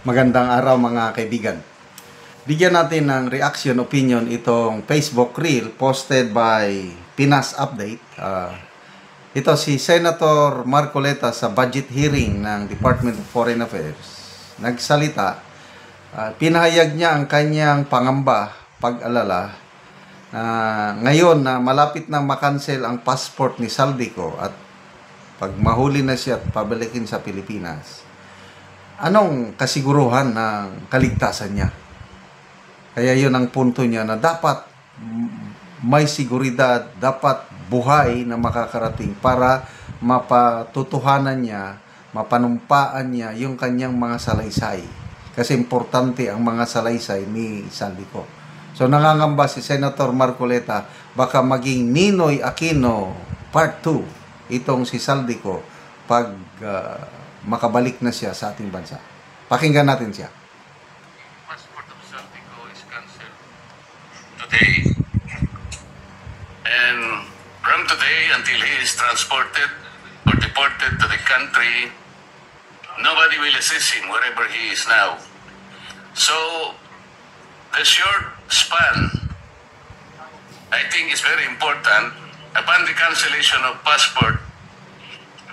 Magandang araw mga kaibigan. Bigyan natin ng reaction opinion itong Facebook Reel posted by Pinas Update. Ito si Senator Marcoleta sa budget hearing ng Department of Foreign Affairs. Nagsalita, pinahayag niya ang kanyang pangamba, pag-alala, ngayon na malapit na makancel ang passport ni Saldico at pag mahuli na siya at pabalikin sa Pilipinas, anong kasiguruhan ng kaligtasan niya? Kaya yun ang punto niya na dapat may seguridad, dapat buhay na makakarating para mapatutuhanan niya, mapanumpaan niya yung kanyang mga salaysay. Kasi importante ang mga salaysay ni Saldico. So nangangamba si Senator Marcoleta, baka maging Ninoy Aquino Part 2 itong si Saldico pag makabalik na siya sa ating bansa. Pakinggan natin siya. Passport of Saldico is cancelled today. And from today until he is transported or deported to the country, nobody will assist him wherever he is now. So, the short span, I think, is very important. Upon the cancellation of passport,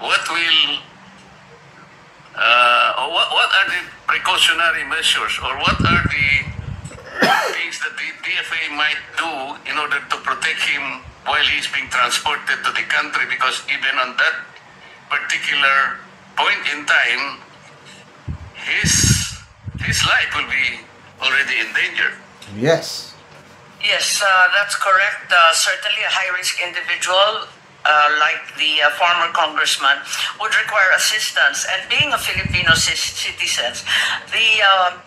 what are the precautionary measures, or what are the things that the DFA might do in order to protect him while he's being transported to the country? Because even on that particular point in time, his life will be already in danger. Yes. Yes, that's correct. Certainly a high-risk individual like the former congressman would require assistance. And being a Filipino citizen, the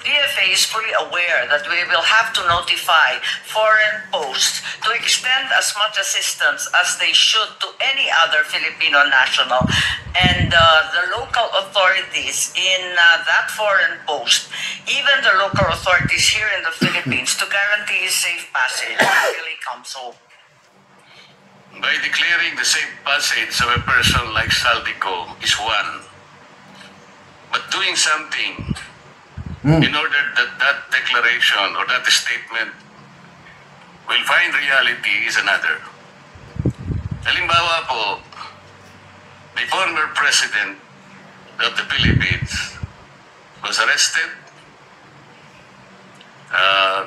DFA is fully aware that we will have to notify foreign posts to extend as much assistance as they should to any other Filipino national. And the local authorities in that foreign post, even the local authorities here in the Philippines, to guarantee his safe passage until he comes home. By declaring the safe passage of a person like Saldico is one. But doing something in order that that declaration or that statement will find reality is another. Halimbawa po, the former president of the Philippines was arrested,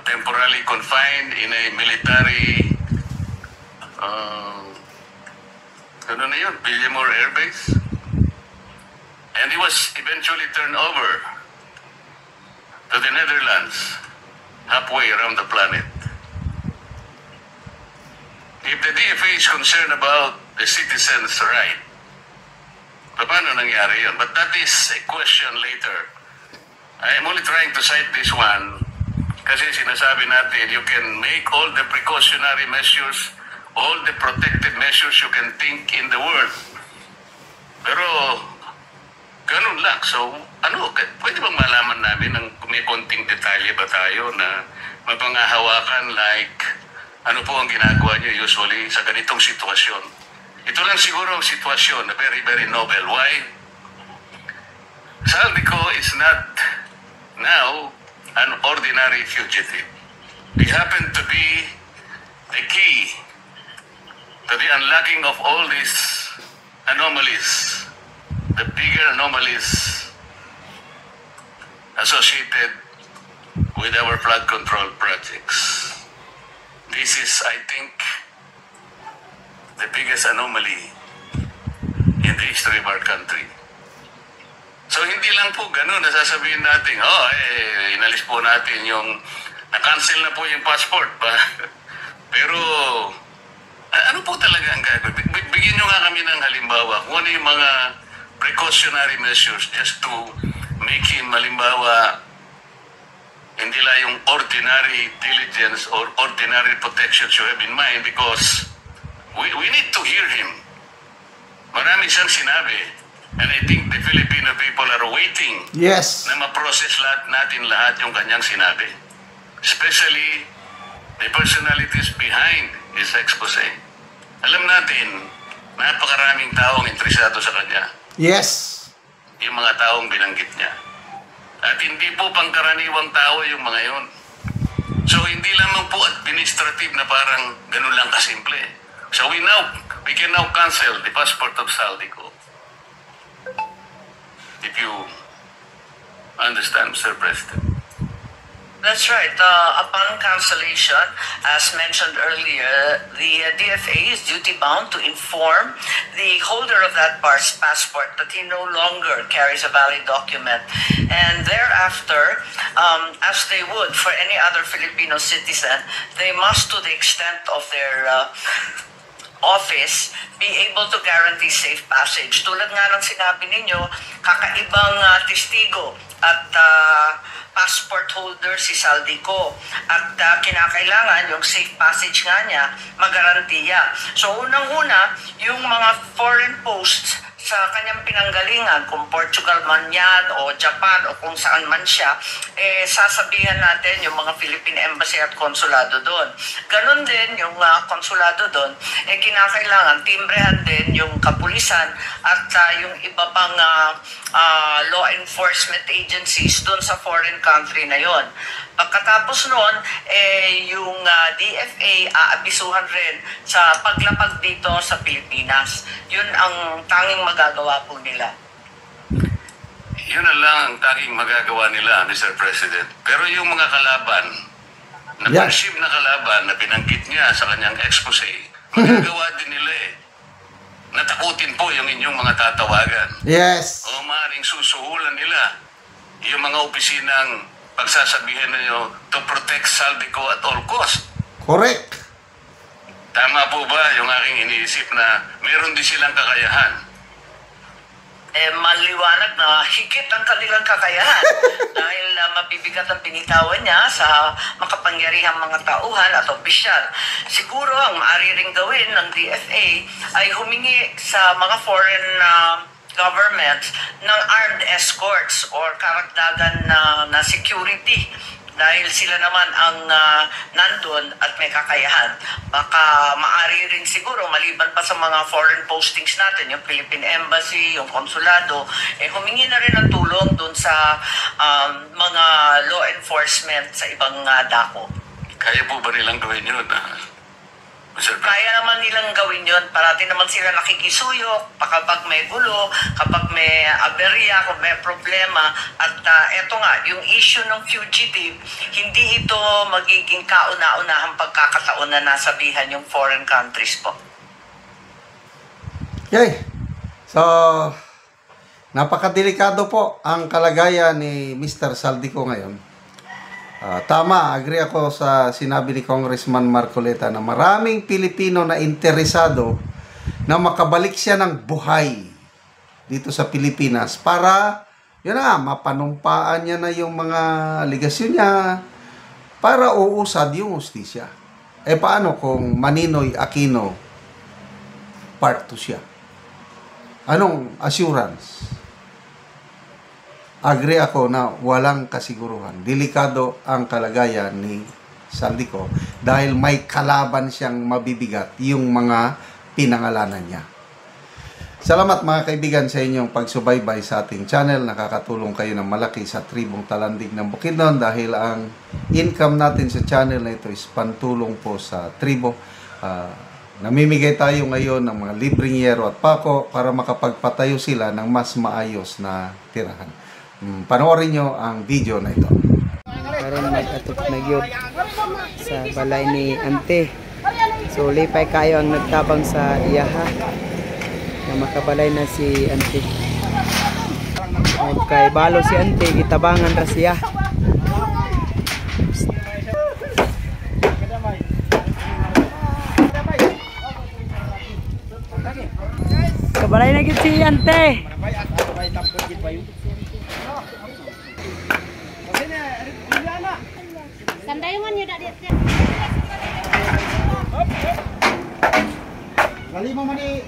temporarily confined in a military Villamor Air Base, and he was eventually turned over to the Netherlands, halfway around the planet. If the DFA is concerned about the citizens' right, paano nangyari yun? But that is a question later. I am only trying to cite this one kasi sinasabi natin you can make all the precautionary measures, all the protective measures you can think in the world. Pero, ganun lang. So, pwede bang malaman namin ng may konting detalye ba tayo na mapangahawakan like ano po ang ginagawa nyo usually sa ganitong sitwasyon? Ito lang siguro ang sitwasyon na very, very novel. Why? Saldico is not now an ordinary fugitive. He happened to be the key to the unlocking of all these anomalies, the bigger anomalies associated with our flood control projects. This is, I think, the biggest anomaly in the history of our country. So hindi lang po ganun nasasabihin natin, inalis po natin yung, na-cancel na po yung passport pa. Pero, ano po talaga ang gagawin? Bigyan nyo nga kami ng halimbawa kung ano yung mga precautionary measures just to make him, halimbawa, hindi lang yung ordinary diligence or ordinary protections you have in mind, because we need to hear him. Marami siyang sinabi, and I think the Filipino people are waiting na ma-process natin lahat yung kanyang sinabi. Especially the personalities behind his expose. Alam natin, napakaraming taong interesado sa kanya. Yes. Yung mga taong binanggit niya. At hindi po pangkaraniwang tao yung mga yon. So hindi lamang po administrative na parang ganun lang kasimple. So we can now cancel the passport of Saldico. If you understand, Mr. President. That's right. Upon cancellation, as mentioned earlier, the DFA is duty-bound to inform the holder of that passport that he no longer carries a valid document. And thereafter, as they would for any other Filipino citizen, they must, to the extent of their office, be able to guarantee safe passage. Tulad nga ng sinabi ninyo, kakaibang testigo at passport holder si Saldico at kinakailangan yung safe passage nga niya magarantiya. So unang-una, yung mga foreign posts sa kanyang pinanggalingan, kung Portugal man yan o Japan o kung saan man siya, sasabihan natin yung mga Philippine Embassy at konsulado doon. Ganon din yung konsulado doon, kinakailangan timbrehan din yung kapulisan at yung iba pang law enforcement agencies doon sa foreign country na yon. Pagkatapos noon, yung DFA aabisuhan rin sa paglapag dito sa Pilipinas. Yun ang tanging magagawa po nila. Yun na lang ang tanging magagawa nila, Mr. President. Pero yung mga kalaban, na perceived na kalaban na binanggit niya sa kanyang expose, magagawa din nila natakutin po yung inyong mga tatawagan. Yes. O maaaring susuhulan nila yung mga opisinang pagsasabihin ninyo to protect Saldico at all cost. Correct. Tama po ba yung aking iniisip na meron din silang kakayahan? Maliwanag na higit ang kanilang kakayahan dahil mabibigat ang binitawan niya sa makapangyarihang mga tauhan at opisyal. Siguro ang maaari ring gawin ng DFA ay humingi sa mga foreign governments ng armed escorts or karagdagan na security dahil sila naman ang nandun at may kakayahan. Baka maaari rin siguro, maliban pa sa mga foreign postings natin, yung Philippine Embassy, yung konsulado, humingi na rin ng tulong dun sa mga law enforcement sa ibang dako. Kaya po ba nilang gawin yun? Kaya naman nilang gawin yun. Parati naman sila nakikisuyok kapag may gulo, kapag may aberya, kung may problema. At eto nga, yung issue ng fugitive, hindi ito magiging kauna-unahang pagkakataon na nasabihan yung foreign countries po. Okay. So, napakadelikado po ang kalagayan ni Mr. Saldico ngayon. Tama, agree ako sa sinabi ni Congressman Marcoleta na maraming Pilipino na interesado na makabalik siya ng buhay dito sa Pilipinas para, yun na, mapanumpaan niya na yung mga aligasyon niya para uusad yung hustisya. Paano kung Maninoy Aquino part 2 siya? Anong assurance? Agree ako na walang kasiguruhan. Delikado ang kalagayan ni Saldico dahil may kalaban siyang mabibigat yung mga pinangalanan niya. Salamat mga kaibigan sa inyong pagsubaybay sa ating channel. Nakakatulong kayo ng malaki sa tribong Talandig ng Bukidnon dahil ang income natin sa channel na ito is pantulong po sa tribo. Namimigay tayo ngayon ng mga libreng yero at pako para makapagpatayo sila ng mas maayos na tirahan. Panoorin nyo ang video na ito. Karon mag-atok na gyud sa balay ni Ante. So lipay kayo ang nagtabang sa iyaha na makabalay na si Ante. Okay, balo si Ante, gitabangan ra siya. Kabalay na gyud si Ante. Sandayungan nyo dak diet. Kali mo mani